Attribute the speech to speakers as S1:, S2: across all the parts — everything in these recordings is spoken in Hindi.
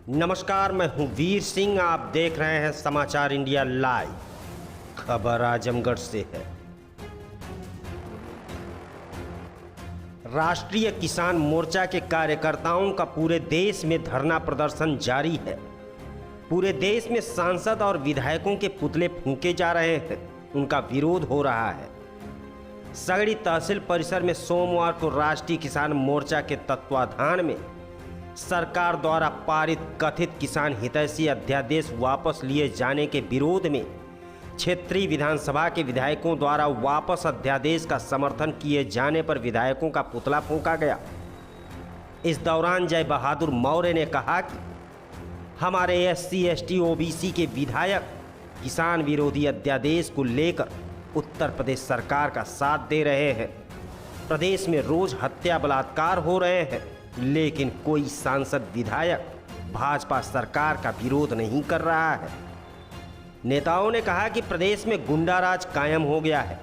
S1: नमस्कार, मैं हूं वीर सिंह। आप देख रहे हैं समाचार इंडिया लाइव। खबर आजमगढ़ से है। राष्ट्रीय किसान मोर्चा के कार्यकर्ताओं का पूरे देश में धरना प्रदर्शन जारी है। पूरे देश में सांसद और विधायकों के पुतले फूंके जा रहे हैं, उनका विरोध हो रहा है। सगड़ी तहसील परिसर में सोमवार को राष्ट्रीय किसान मोर्चा के तत्वाधान में सरकार द्वारा पारित कथित किसान हितैषी अध्यादेश वापस लिए जाने के विरोध में क्षेत्रीय विधानसभा के विधायकों द्वारा वापस अध्यादेश का समर्थन किए जाने पर विधायकों का पुतला फूंका गया। इस दौरान जय बहादुर मौर्य ने कहा कि हमारे SC ST OBC के विधायक किसान विरोधी अध्यादेश को लेकर उत्तर प्रदेश सरकार का साथ दे रहे हैं। प्रदेश में रोज हत्या बलात्कार हो रहे हैं, लेकिन कोई सांसद विधायक भाजपा सरकार का विरोध नहीं कर रहा है। नेताओं ने कहा कि प्रदेश में गुंडाराज कायम हो गया है।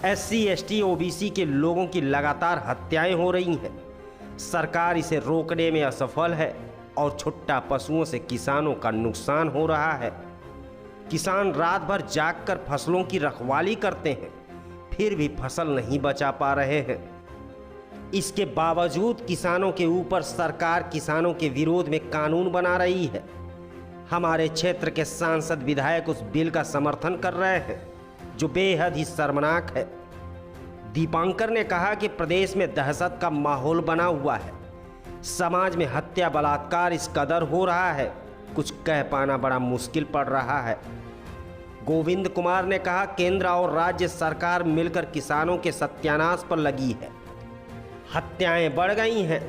S1: SC ST OBC के लोगों की लगातार हत्याएं हो रही हैं। सरकार इसे रोकने में असफल है और छुट्टा पशुओं से किसानों का नुकसान हो रहा है। किसान रात भर जागकर फसलों की रखवाली करते हैं, फिर भी फसल नहीं बचा पा रहे हैं। इसके बावजूद किसानों के ऊपर सरकार किसानों के विरोध में कानून बना रही है। हमारे क्षेत्र के सांसद विधायक उस बिल का समर्थन कर रहे हैं, जो बेहद ही शर्मनाक है। दीपांकर ने कहा कि प्रदेश में दहशत का माहौल बना हुआ है। समाज में हत्या बलात्कार इस कदर हो रहा है, कुछ कह पाना बड़ा मुश्किल पड़ रहा है। गोविंद कुमार ने कहा, केंद्र और राज्य सरकार मिलकर किसानों के सत्यानाश पर लगी है। हत्याएं बढ़ गई हैं।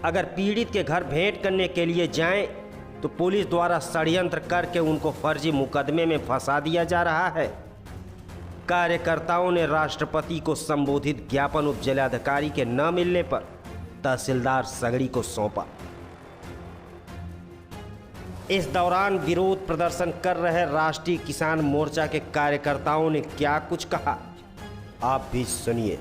S1: अगर पीड़ित के घर भेंट करने के लिए जाएं तो पुलिस द्वारा षड्यंत्र करके उनको फर्जी मुकदमे में फंसा दिया जा रहा है। कार्यकर्ताओं ने राष्ट्रपति को संबोधित ज्ञापन उप जिलाधिकारी के न मिलने पर तहसीलदार सगड़ी को सौंपा। इस दौरान विरोध प्रदर्शन कर रहे राष्ट्रीय किसान मोर्चा के कार्यकर्ताओं ने क्या कुछ कहा, आप भी सुनिए।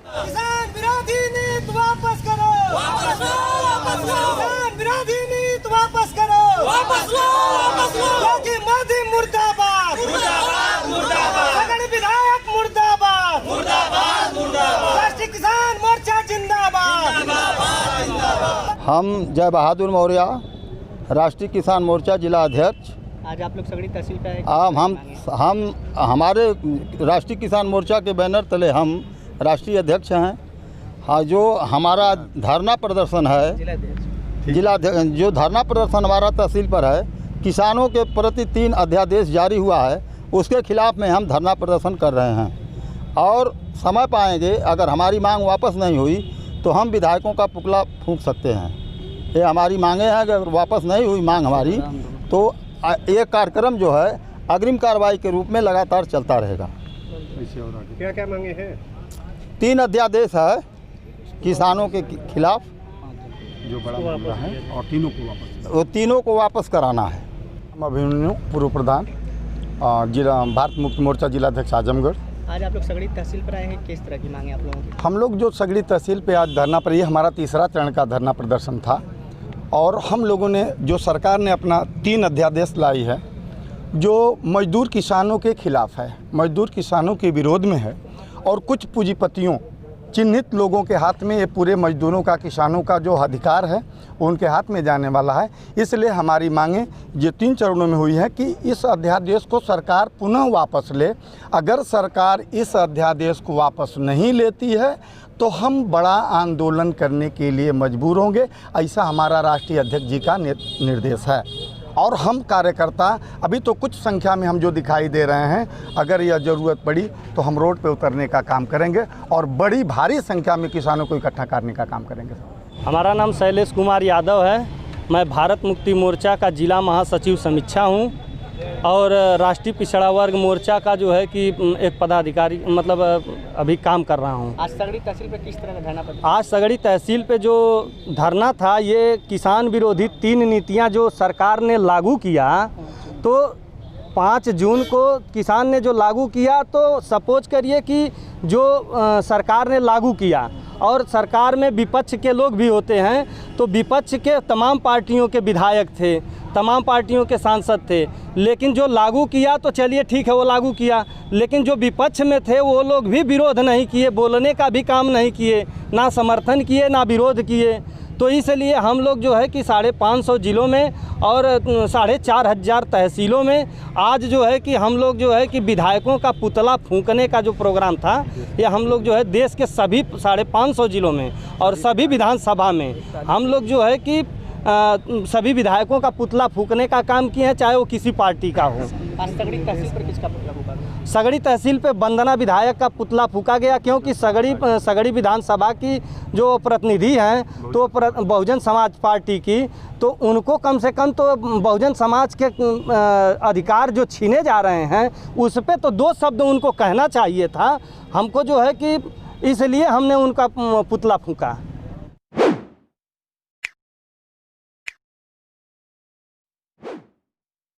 S2: किसान विरोधी नीति वापस करो, वापस लो, वापस लो। किसान विरोधी नीति वापस करो, वापस लो, वापस लो। योगी मोदी मुर्दाबाद, मुर्दाबाद, मुर्दाबाद। सगड़ विधायक मुर्दाबाद, मुर्दाबाद, मुर्दाबाद। राष्ट्रीय किसान मोर्चा जिंदाबाद, जिंदाबाद, जिंदाबाद।
S3: हम जय बहादुर मौर्य, राष्ट्रीय किसान मोर्चा जिला अध्यक्ष।
S4: आज आप लोग सगड़ी तहसील पे आए।
S3: हम हमारे राष्ट्रीय किसान मोर्चा के बैनर तले हम राष्ट्रीय अध्यक्ष हैं। हाँ, जो हमारा धरना प्रदर्शन है, जो धरना प्रदर्शन हमारा तहसील पर है, किसानों के प्रति 3 अध्यादेश जारी हुआ है, उसके खिलाफ में हम धरना प्रदर्शन कर रहे हैं। और समय पाएंगे, अगर हमारी मांग वापस नहीं हुई तो हम विधायकों का पुतला फूंक सकते हैं। ये हमारी मांगे हैं। अगर वापस नहीं हुई मांग हमारी तो ये कार्यक्रम जो है अग्रिम कार्रवाई के रूप में लगातार चलता रहेगा।
S1: क्या क्या मांगे हैं?
S3: 3 अध्यादेश है किसानों के खिलाफ,
S5: जो बड़ा मामला है, और
S3: वो तीनों को वापस कराना है।
S5: हम अभिमन्यु पूर्व प्रधान जिला भारत मुक्ति मोर्चा जिलाध्यक्ष आजमगढ़।
S4: आज आप लोग सगड़ी तहसील पर आए हैं, किस तरह की मांगे आप लोगों की?
S5: हम लोग जो सगड़ी तहसील पे आज धरना पर, ये हमारा तीसरा चरण का धरना प्रदर्शन था। और हम लोगों ने, जो सरकार ने अपना 3 अध्यादेश लाई है, जो मजदूर किसानों के खिलाफ है, मजदूर किसानों के विरोध में है, और कुछ पूंजीपतियों चिन्हित लोगों के हाथ में ये पूरे मजदूरों का, किसानों का जो अधिकार है उनके हाथ में जाने वाला है। इसलिए हमारी मांगें ये 3 चरणों में हुई है कि इस अध्यादेश को सरकार पुनः वापस ले। अगर सरकार इस अध्यादेश को वापस नहीं लेती है तो हम बड़ा आंदोलन करने के लिए मजबूर होंगे। ऐसा हमारा राष्ट्रीय अध्यक्ष जी का निर्देश है। और हम कार्यकर्ता अभी तो कुछ संख्या में हम जो दिखाई दे रहे हैं, अगर यह ज़रूरत पड़ी तो हम रोड पे उतरने का काम करेंगे और बड़ी भारी संख्या में किसानों को इकट्ठा करने का काम करेंगे।
S4: हमारा नाम शैलेश कुमार यादव है। मैं भारत मुक्ति मोर्चा का जिला महासचिव समीक्षा हूँ और राष्ट्रीय पिछड़ा वर्ग मोर्चा का जो है कि एक पदाधिकारी मतलब अभी काम कर रहा हूँ। आज सगड़ी तहसील पे किस तरह का धरना था? आज सगड़ी तहसील पे जो धरना था, ये किसान विरोधी 3 नीतियाँ जो सरकार ने लागू किया, तो 5 जून को किसान ने जो लागू किया, तो सपोज करिए कि जो सरकार ने लागू किया और सरकार में विपक्ष के लोग भी होते हैं, तो विपक्ष के तमाम पार्टियों के विधायक थे, तमाम पार्टियों के सांसद थे, लेकिन जो लागू किया तो चलिए ठीक है वो लागू किया, लेकिन जो विपक्ष में थे वो लोग भी विरोध नहीं किए, बोलने का भी काम नहीं किए, ना समर्थन किए ना विरोध किए। तो इसलिए हम लोग जो है कि 550 जिलों में और 4500 तहसीलों में आज जो है कि हम लोग जो है कि विधायकों का पुतला फूंकने का जो प्रोग्राम था, ये हम लोग जो है देश के सभी 550 जिलों में और सभी विधानसभा में हम लोग जो है कि सभी विधायकों का पुतला फूंकने का काम किए हैं, चाहे वो किसी पार्टी का हो।
S6: सगड़ी तहसील पर किसका पुतला फूंका?
S4: सगड़ी तहसील पे वंदना विधायक का पुतला फूंका गया, क्योंकि सगड़ी विधानसभा की जो प्रतिनिधि हैं तो बहुजन समाज पार्टी की, तो उनको कम से कम तो बहुजन समाज के अधिकार जो छीने जा रहे हैं उस पे तो 2 शब्द उनको कहना चाहिए था। हमको जो है कि इसलिए हमने उनका पुतला फूंका।